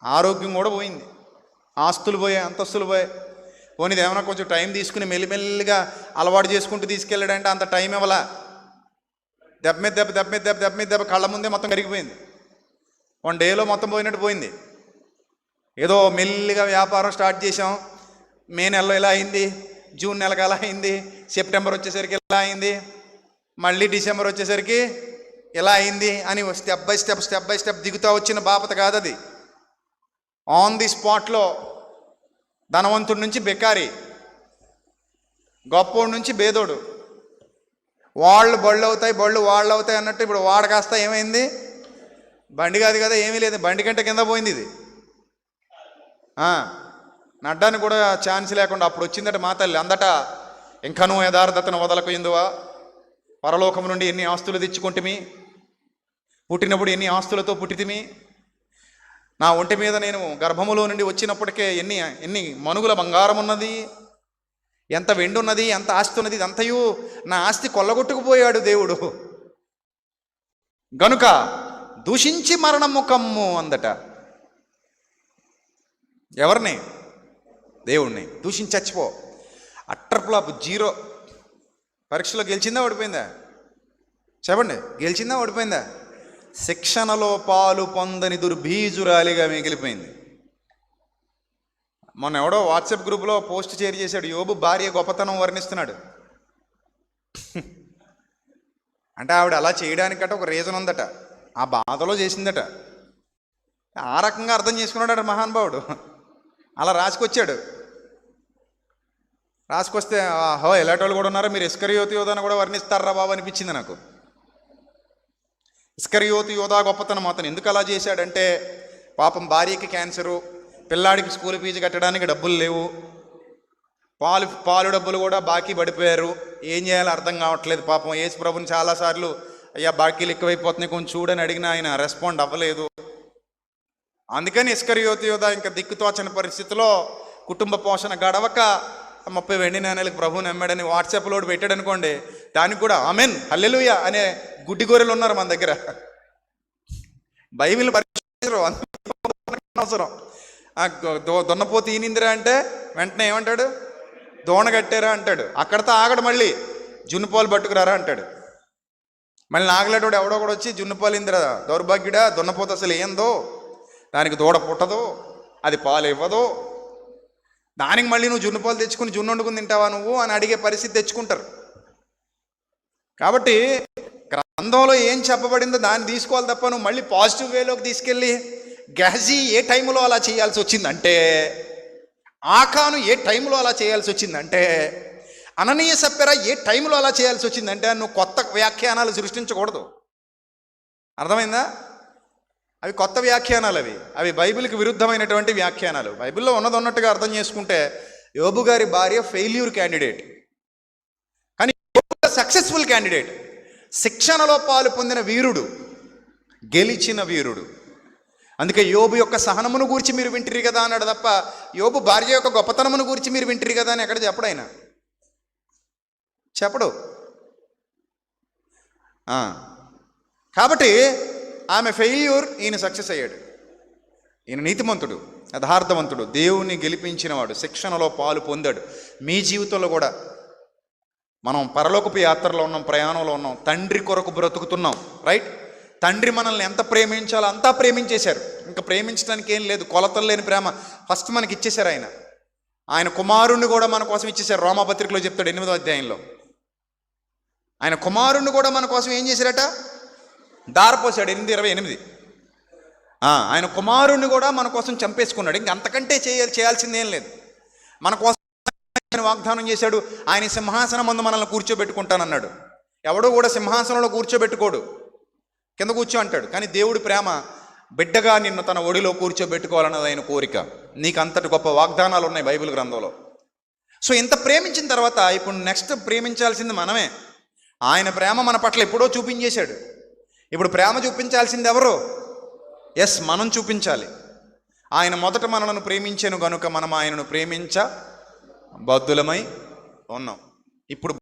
ఆరోగ్యం కూడా పోయింది, ఆస్తులు పోయాయి, అంతస్తులు పోయాయి. పోనీది ఏమైనా కొంచెం టైం తీసుకుని మెల్లిమెల్లిగా అలవాటు చేసుకుంటూ తీసుకెళ్ళాడంటే అంత టైం ఇవ్వలా. దెబ్బ మీద దెబ్బ కళ్ళ ముందే మొత్తం కరిగిపోయింది. 1 డేలో మొత్తం పోయినట్టు పోయింది. ఏదో మెల్లిగా వ్యాపారం స్టార్ట్ చేసాం, మే నెలలో ఇలా అయింది, జూన్ నెలకు అలా అయింది, సెప్టెంబర్ వచ్చేసరికి ఇలా అయింది, మళ్ళీ డిసెంబర్ వచ్చేసరికి ఇలా అయింది అని స్టెప్ బై స్టెప్ దిగుతూ వచ్చిన బాపత కాదు అది. ఆన్ ది స్పాట్లో ధనవంతుడి నుంచి బెకారి, గొప్పోడి నుంచి బేదోడు, వాళ్ళు బళ్ళు అవుతాయి, బళ్ళు వాళ్ళు అవుతాయి అన్నట్టు ఇప్పుడు వాడు కాస్త ఏమైంది, బండి కాదు కదా, ఏమీ లేదు, బండి కంటే కింద పోయింది ఇది. నడ్డానికి కూడా ఛాన్స్ లేకుండా అప్పుడు వచ్చిందట మా తల్లి. అందట ఇంకనూ యథార్థతను వదలకు ఎందువా, పరలోకం నుండి ఎన్ని ఆస్తులు తెచ్చుకుంటుమి, పుట్టినప్పుడు ఎన్ని ఆస్తులతో పుట్టితిమి, నా ఒంటి మీద నేను గర్భములో నుండి వచ్చినప్పటికే ఎన్ని మనుగుల బంగారం ఉన్నది, ఎంత వెండి ఉన్నది, ఎంత ఆస్తి ఉన్నది, ఇదంతయు నా ఆస్తి కొల్లగొట్టుకుపోయాడు దేవుడు గనుక దూషించి మరణము కమ్ము అందట. ఎవరిని? దేవుణ్ణి. దూషించి చచ్చిపో. Utter flop, 0. పరీక్షలో గెలిచిందా ఓడిపోయిందా? చెప్పండి, గెలిచిందా ఓడిపోయిందా? శిక్షణలో పాలు పొందని దుర్బీజురాలిగా మిగిలిపోయింది. మొన్న ఎవడో వాట్సాప్ గ్రూప్లో పోస్ట్ షేర్ చేశాడు, యోబు భార్య గొప్పతనం వర్ణిస్తున్నాడు. అంటే ఆవిడ అలా చేయడానికట ఒక రీజన్ ఉందట, ఆ బాధలో చేసిందట. ఆ రకంగా అర్థం చేసుకున్నాడు మహానుభావుడు, అలా రాసుకొచ్చాడు. రాసుకొస్తే ఆహో ఎలాంటి వాళ్ళు కూడా ఉన్నారో, మీరు ఇస్కరియోతు యోధాను కూడా వర్ణిస్తారా బాబు అనిపించింది నాకు. ఇస్కరియోతు యోధా గొప్పతనం అతను ఎందుకు అలా చేశాడంటే, పాపం భార్యకి క్యాన్సరు, పిల్లాడికి స్కూల్ ఫీజు కట్టడానికి డబ్బులు లేవు, పాలు డబ్బులు కూడా బాకీ పడిపోయారు, ఏం చేయాలో అర్థం కావట్లేదు. పాపం యేసు ప్రభుని చాలాసార్లు అయ్యా బాకీలు ఎక్కువైపోతున్నాయి కొంచెం చూడని అడిగిన ఆయన రెస్పాండ్ అవ్వలేదు. అందుకని ఇస్కరియోతు యోధా ఇంకా దిక్కుతోచని పరిస్థితిలో కుటుంబ పోషణ గడవక 30 వెండి నాణేలకు ప్రభువుని నమ్మాడని వాట్సాప్లో పెట్టాడు అనుకోండి, దానికి కూడా ఆమెన్ హల్లెలూయా అనే గుడ్డి గొర్రెలు ఉన్నారు మన దగ్గర. బైబిల్ పరిశీలించరు, అవసరం. దున్నపోతు ఈనిందిరా అంటే వెంటనే ఏమంటాడు, దోణ కట్టారా అంటాడు. అక్కడితో ఆగడు, మళ్ళీ జున్నుపాలు పట్టుకురారా అంటాడు. మళ్ళీ నాగలేటోడు ఎవడో కూడా వచ్చి జున్నుపాలు ఇందిరా దౌర్భాగ్యుడా, దున్నపోతు అసలు ఏందో, దానికి దూడ పుట్టదు, అది పాలు ఇవ్వదు, దానికి మళ్ళీ నువ్వు జున్నుపాలు తెచ్చుకుని జున్ను వండుకుని తింటావా నువ్వు అని అడిగే పరిస్థితి తెచ్చుకుంటారు. కాబట్టి గ్రంథంలో ఏం చెప్పబడిందో దాన్ని తీసుకోవాలి తప్ప నువ్వు మళ్ళీ పాజిటివ్ వేలోకి తీసుకెళ్ళి గెహజీ ఏ టైంలో అలా చేయాల్సి వచ్చిందంటే, ఆకాను ఏ టైంలో అలా చేయాల్సి వచ్చిందంటే, అననీయ సప్పెరా ఏ టైంలో అలా చేయాల్సి వచ్చిందంటే నువ్వు కొత్త వ్యాఖ్యానాలు సృష్టించకూడదు. అర్థమైందా? అవి కొత్త వ్యాఖ్యానాలు, అవి బైబిల్కి విరుద్ధమైనటువంటి వ్యాఖ్యానాలు. బైబిల్లో ఉన్నట్టుగా అర్థం చేసుకుంటే యోబు గారి భార్య ఫెయిల్యూర్ క్యాండిడేట్, కానీ సక్సెస్ఫుల్ క్యాండిడేట్, శిక్షణలో పాలు పొందిన వీరుడు, గెలిచిన వీరుడు. అందుకే యోబు యొక్క సహనమును గురించి మీరు వింటిరి కదా అన్నాడు తప్ప యోబు భార్య యొక్క గొప్పతనమును గురించి మీరు వింటిరి కదా అని ఎక్కడ చెప్పడు ఆయన, చెప్పడు. కాబట్టి ఆమె ఫెయిల్యూర్, ఈయన సక్సెస్ అయ్యాడు. ఈయన నీతిమంతుడు, యథార్థవంతుడు, దేవుణ్ణి గెలిపించినవాడు, శిక్షణలో పాలు పొందాడు. మీ జీవితంలో కూడా మనం పరలోకపు యాత్రలో ఉన్నాం, ప్రయాణంలో ఉన్నాం, తండ్రి కొరకు బ్రతుకుతున్నాం, రైట్? తండ్రి మనల్ని ఎంత ప్రేమించాలో అంతా ప్రేమించేశారు. ఇంకా ప్రేమించడానికి ఏం లేదు, కొలతలు లేని ప్రేమ ఫస్ట్ మనకి ఇచ్చేశారు. ఆయన కుమారుణ్ణి కూడా మన కోసం ఇచ్చేశారు. రోమాపత్రికలో చెప్తాడు 8వ అధ్యాయంలో, ఆయన కుమారుణ్ణి కూడా మన కోసం ఏం చేశారట, దారపోసాడు. 8:28. ఆయన కుమారుణ్ణి కూడా మన కోసం చంపేసుకున్నాడు. ఇంక అంతకంటే చేయాల్సిందేం లేదు. మన కోసం వాగ్దానం చేశాడు, ఆయన సింహాసనం ముందు మనల్ని కూర్చోబెట్టుకుంటానన్నాడు. ఎవడో కూడా సింహాసనంలో కూర్చోబెట్టుకోడు, కింద కూర్చో అంటాడు. కానీ దేవుడి ప్రేమ బిడ్డగా నిన్ను తన ఒడిలో కూర్చోబెట్టుకోవాలన్నది ఆయన కోరిక. నీకు అంతటి గొప్ప వాగ్దానాలు ఉన్నాయి బైబిల్ గ్రంథంలో. సో ఇంత ప్రేమించిన తర్వాత ఇప్పుడు నెక్స్ట్ ప్రేమించాల్సింది మనమే. ఆయన ప్రేమ మన పట్ల ఎప్పుడో చూపించేశాడు. ఇప్పుడు ప్రేమ చూపించాల్సింది ఎవరు? మనం చూపించాలి. ఆయన మొదట మనలను ప్రేమించాను గనుక మనం ఆయనను ప్రేమించ బద్దులమై ఉన్నాం. ఇప్పుడు